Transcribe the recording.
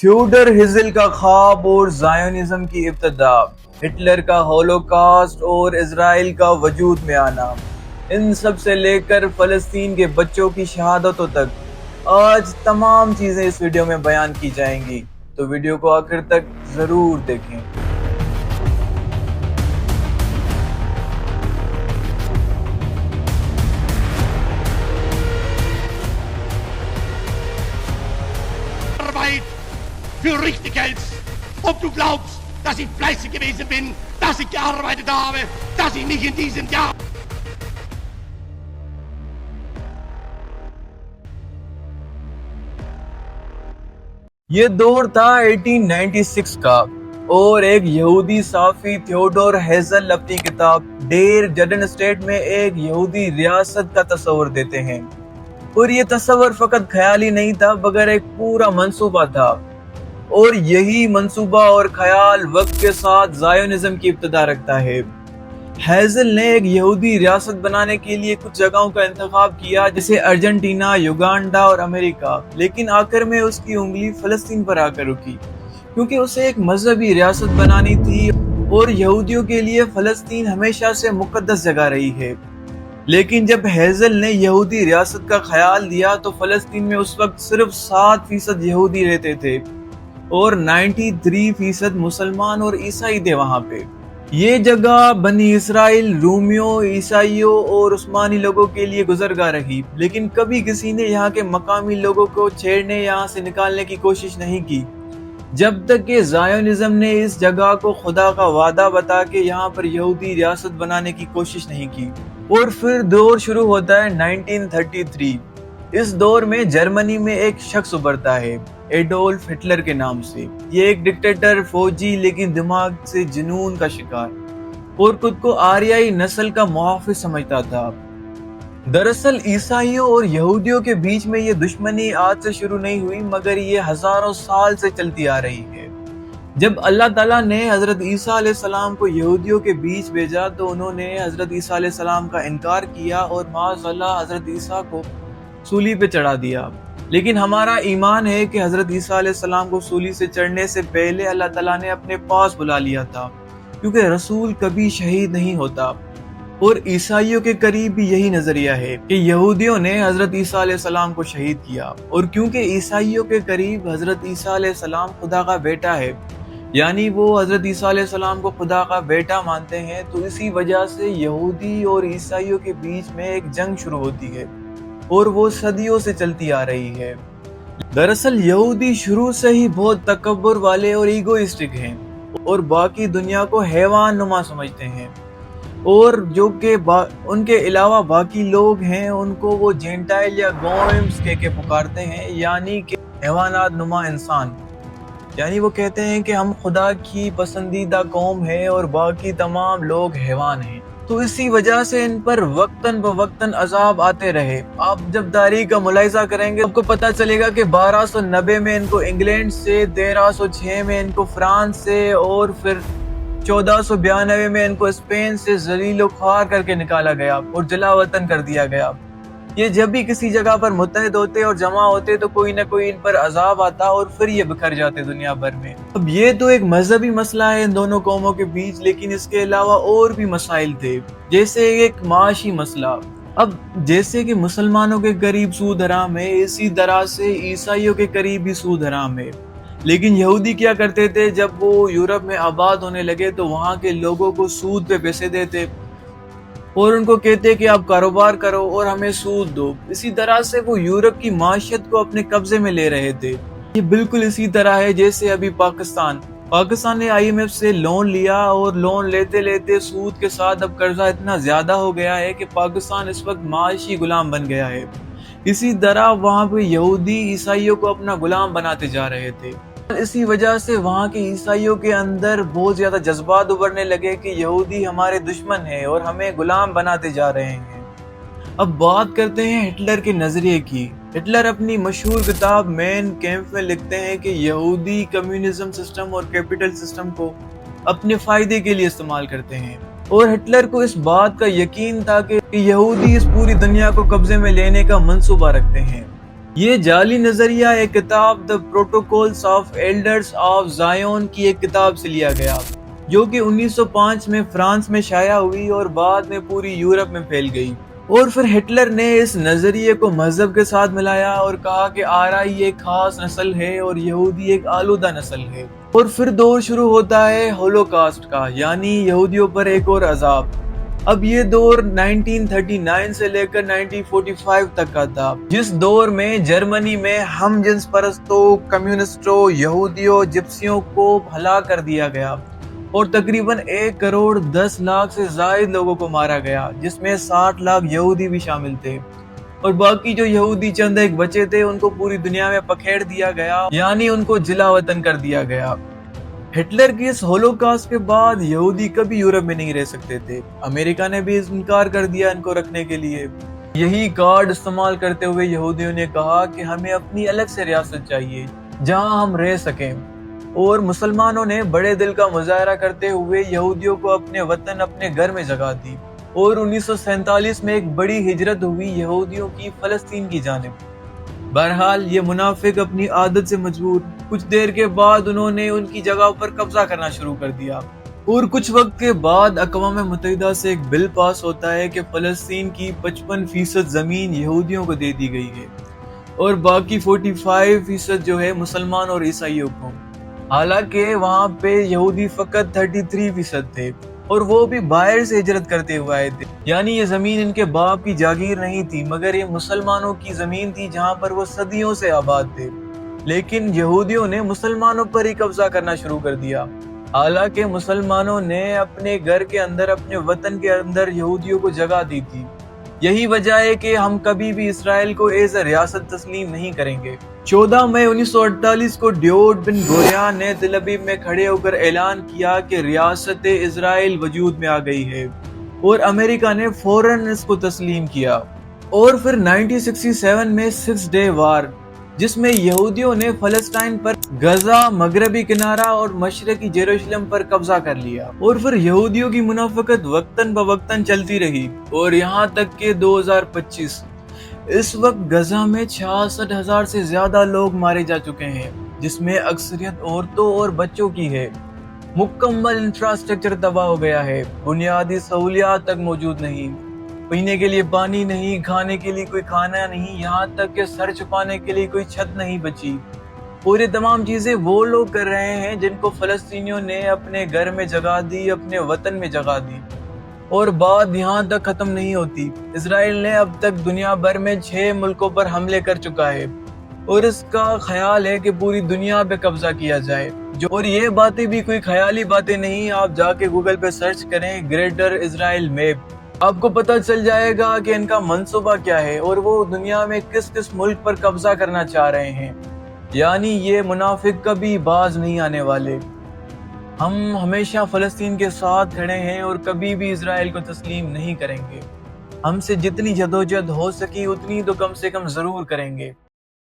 تھیوڈر hazel کا خواب اور زائونزم کی ابتدا، ہٹلر کا ہولوکاسٹ اور اسرائیل کا وجود میں آنا، ان سب سے لے کر فلسطین کے بچوں کی شہادتوں تک آج تمام چیزیں اس ویڈیو میں بیان کی جائیں گی، تو ویڈیو کو آخر تک ضرور دیکھیں۔ Für richtig hältst, ob du glaubst, dass ich fleißig gewesen bin, dass ich gearbeitet habe, dass ich mich in diesem Jahr یہ دور تھا 1896 کا، اور ایک یہودی صحافی تھیوڈور ہیزل اپنی کتاب ڈیر جڈن اسٹیٹ میں ایک یہودی ریاست کا تصور دیتے ہیں، اور یہ تصور فقط خیالی نہیں تھا بغیر ایک پورا منصوبہ تھا، اور یہی منصوبہ اور خیال وقت کے ساتھ زائونزم کی ابتدا رکھتا ہے۔ ہیزل نے ایک یہودی ریاست بنانے کے لیے کچھ جگہوں کا انتخاب کیا، جیسے ارجنٹینا، یوگانڈا اور امریکہ، لیکن آخر میں اس کی انگلی فلسطین پر آ کر رکی، کیونکہ اسے ایک مذہبی ریاست بنانی تھی، اور یہودیوں کے لیے فلسطین ہمیشہ سے مقدس جگہ رہی ہے۔ لیکن جب ہیزل نے یہودی ریاست کا خیال دیا تو فلسطین میں اس وقت صرف 7% یہودی رہتے تھے، اور 93% مسلمان اور عیسائی تھے وہاں پہ۔ یہ جگہ بنی اسرائیل، رومیوں، عیسائیوں اور عثمانی لوگوں کے لیے گزرگاہ رہی، لیکن کبھی کسی نے یہاں کے مقامی لوگوں کو چھیڑنے، یہاں سے نکالنے کی کوشش نہیں کی، جب تک کہ زائونزم نے اس جگہ کو خدا کا وعدہ بتا کے یہاں پر یہودی ریاست بنانے کی کوشش نہیں کی۔ اور پھر دور شروع ہوتا ہے 1933۔ اس دور میں جرمنی میں ایک شخص ابھرتا ہے ایڈولف ہٹلر کے نام سے۔ یہ ایک ڈکٹیٹر، فوجی، لیکن دماغ سے جنون کا شکار، اور خود کو آریائی نسل کا محافظ سمجھتا تھا۔ دراصل عیسائیوں اور یہودیوں کے بیچ میں یہ دشمنی آج سے شروع نہیں ہوئی، مگر یہ ہزاروں سال سے چلتی آ رہی ہے۔ جب اللہ تعالیٰ نے حضرت عیسیٰ علیہ السلام کو یہودیوں کے بیچ بھیجا تو انہوں نے حضرت عیسیٰ علیہ السلام کا انکار کیا اور معاذ اللہ حضرت عیسیٰ کو سولی پہ چڑھا دیا۔ لیکن ہمارا ایمان ہے کہ حضرت عیسیٰ علیہ السلام کو سولی سے چڑھنے سے پہلے اللہ تعالیٰ نے اپنے پاس بلا لیا تھا، کیونکہ رسول کبھی شہید نہیں ہوتا، اور عیسائیوں کے قریب بھی یہی نظریہ ہے کہ یہودیوں نے حضرت عیسیٰ علیہ السلام کو شہید کیا، اور کیونکہ عیسائیوں کے قریب حضرت عیسیٰ علیہ السلام خدا کا بیٹا ہے، یعنی وہ حضرت عیسیٰ علیہ السلام کو خدا کا بیٹا مانتے ہیں، تو اسی وجہ سے یہودی اور عیسائیوں کے بیچ میں ایک جنگ شروع ہوتی ہے، اور وہ صدیوں سے چلتی آ رہی ہے۔ دراصل یہودی شروع سے ہی بہت تکبر والے اور ایگوئسٹک ہیں، اور باقی دنیا کو حیوان نما سمجھتے ہیں، اور جو کہ ان کے علاوہ باقی لوگ ہیں ان کو وہ جینٹائل یا گوئمز کہہ کے پکارتے ہیں، یعنی کہ حیوانات نما انسان، یعنی وہ کہتے ہیں کہ ہم خدا کی پسندیدہ قوم ہے اور باقی تمام لوگ حیوان ہیں۔ تو اسی وجہ سے ان پر وقتاً بوقتاً عذاب آتے رہے۔ آپ جب تاریخ کا ملاحظہ کریں گے آپ کو پتہ چلے گا کہ 1290 میں ان کو انگلینڈ سے، 1306 میں ان کو فرانس سے، اور پھر 1492 میں ان کو اسپین سے ذلیل و خوار کر کے نکالا گیا اور جلا وطن کر دیا گیا۔ یہ جب بھی کسی جگہ پر متحد ہوتے اور جمع ہوتے تو کوئی نہ کوئی ان پر عذاب آتا، اور پھر یہ بکھر جاتے دنیا بھر میں۔ اب یہ تو ایک مذہبی مسئلہ ہے ان دونوں قوموں کے بیچ، لیکن اس کے علاوہ اور بھی مسائل تھے، جیسے ایک معاشی مسئلہ۔ اب جیسے کہ مسلمانوں کے قریب سود حرام ہے، اسی طرح سے عیسائیوں کے قریب بھی سود حرام ہے، لیکن یہودی کیا کرتے تھے، جب وہ یورپ میں آباد ہونے لگے تو وہاں کے لوگوں کو سود پہ پیسے دیتے اور ان کو کہتے کہ آپ کاروبار کرو اور ہمیں سود دو۔ اسی طرح سے وہ یورپ کی معیشت کو اپنے قبضے میں لے رہے تھے۔ یہ بالکل اسی طرح ہے جیسے ابھی پاکستان نے IMF سے لون لیا، اور لون لیتے لیتے سود کے ساتھ اب قرضہ اتنا زیادہ ہو گیا ہے کہ پاکستان اس وقت معاشی غلام بن گیا ہے۔ اسی طرح وہاں پہ یہودی عیسائیوں کو اپنا غلام بناتے جا رہے تھے۔ اسی وجہ سے وہاں کے عیسائیوں کے اندر بہت زیادہ جذبات ابھرنے لگے کہ یہودی ہمارے دشمن ہیں اور ہمیں غلام بناتے جا رہے ہیں۔ اب بات کرتے ہیں ہٹلر کے نظریے کی۔ ہٹلر اپنی مشہور کتاب مین کیمپ میں لکھتے ہیں کہ یہودی کمیونزم سسٹم اور کیپٹل سسٹم کو اپنے فائدے کے لیے استعمال کرتے ہیں، اور ہٹلر کو اس بات کا یقین تھا کہ یہودی اس پوری دنیا کو قبضے میں لینے کا منصوبہ رکھتے ہیں۔ یہ جعلی نظریہ ایک کتاب The Protocols of Elders of Zion کی ایک کتاب سے لیا گیا جو کہ 1905 میں فرانس میں شائع ہوئی اور بعد میں پوری یورپ میں پھیل گئی، اور پھر ہٹلر نے اس نظریے کو مذہب کے ساتھ ملایا اور کہا کہ آرائی ایک خاص نسل ہے اور یہودی ایک آلودہ نسل ہے، اور پھر دور شروع ہوتا ہے ہولوکاسٹ کا، یعنی یہودیوں پر ایک اور عذاب۔ اب یہ دور 1939 سے لے کر 1945 تک کا تھا، جس دور میں جرمنی میں ہم جنس پرستوں، کمیونسٹوں، یہودیوں، جپسیوں کو ہلاک کر دیا گیا اور تقریباً 1 کروڑ 10 لاکھ سے زائد لوگوں کو مارا گیا، جس میں 60 لاکھ یہودی بھی شامل تھے، اور باقی جو یہودی چند ایک بچے تھے ان کو پوری دنیا میں پکھیڑ دیا گیا، یعنی ان کو جلا وطن کر دیا گیا۔ ہٹلر کی اس ہولوکاسٹ کے بعد یہودی کبھی یورپ میں نہیں رہ سکتے تھے، امریکہ نے بھی انکار کر دیا ان کو رکھنے کے لیے۔ یہی کارڈ استعمال کرتے ہوئے یہودیوں نے کہا کہ ہمیں اپنی الگ سے ریاست چاہیے جہاں ہم رہ سکیں، اور مسلمانوں نے بڑے دل کا مظاہرہ کرتے ہوئے یہودیوں کو اپنے وطن، اپنے گھر میں جگہ دی، اور 1947 میں ایک بڑی ہجرت ہوئی یہودیوں کی فلسطین کی جانب۔ بہرحال یہ منافق اپنی عادت سے مجبور کچھ دیر کے بعد انہوں نے ان کی جگہ پر قبضہ کرنا شروع کر دیا، اور کچھ وقت کے بعد اقوام متحدہ سے ایک بل پاس ہوتا ہے کہ فلسطین کی 55% زمین یہودیوں کو دے دی گئی ہے اور باقی 45% جو ہے مسلمان اور عیسائیوں کو، حالانکہ وہاں پہ یہودی فقط 33% تھے، اور وہ بھی باہر سے ہجرت کرتے ہوئے آئے تھے، یعنی یہ زمین ان کے باپ کی جاگیر نہیں تھی مگر یہ مسلمانوں کی زمین تھی جہاں پر وہ صدیوں سے آباد تھے، لیکن یہودیوں نے مسلمانوں پر ہی قبضہ کرنا شروع کر دیا، حالانکہ مسلمانوں نے اپنے گھر کے اندر، اپنے وطن کے اندر یہودیوں کو جگہ دی تھی۔ یہی وجہ ہے کہ ہم کبھی بھی اسرائیل کو ایز اے ریاست تسلیم نہیں کریں گے۔ 14 مئی 1948 کو ڈیوڈ بن گوریان نے تل ابیب میں کھڑے ہو کر اعلان کیا کہ ریاست اسرائیل وجود میں آ گئی ہے، اور امریکہ نے فوراً اس کو تسلیم کیا۔ اور پھر 1967 میں 6 ڈے وار، جس میں یہودیوں نے فلسطین پر، غزہ، مغربی کنارہ اور مشرقی یروشلم پر قبضہ کر لیا، اور پھر یہودیوں کی منافقت وقتاً بوقتاً چلتی رہی، اور یہاں تک کہ 2025 اس وقت غزہ میں 66,000 سے زیادہ لوگ مارے جا چکے ہیں، جس میں اکثریت عورتوں اور بچوں کی ہے۔ مکمل انفراسٹرکچر تباہ ہو گیا ہے، بنیادی سہولیات تک موجود نہیں، پینے کے لیے پانی نہیں، کھانے کے لیے کوئی کھانا نہیں، یہاں تک کہ سر چھپانے کے لیے کوئی چھت نہیں بچی۔ اور یہ تمام چیزیں وہ لوگ کر رہے ہیں جن کو فلسطینیوں نے اپنے گھر میں جگہ دی، اپنے وطن میں جگہ دی، اور بات یہاں تک ختم نہیں ہوتی۔ اسرائیل نے اب تک دنیا بھر میں 6 ملکوں پر حملے کر چکا ہے، اور اس کا خیال ہے کہ پوری دنیا پہ قبضہ کیا جائے، اور یہ باتیں بھی کوئی خیالی باتیں نہیں، آپ جا کے گوگل پہ سرچ کریں گریٹر اسرائیل میپ، آپ کو پتہ چل جائے گا کہ ان کا منصوبہ کیا ہے اور وہ دنیا میں کس کس ملک پر قبضہ کرنا چاہ رہے ہیں۔ یعنی یہ منافق کبھی باز نہیں آنے والے۔ ہم ہمیشہ فلسطین کے ساتھ کھڑے ہیں اور کبھی بھی اسرائیل کو تسلیم نہیں کریں گے۔ ہم سے جتنی جدوجہد ہو سکی اتنی تو کم سے کم ضرور کریں گے۔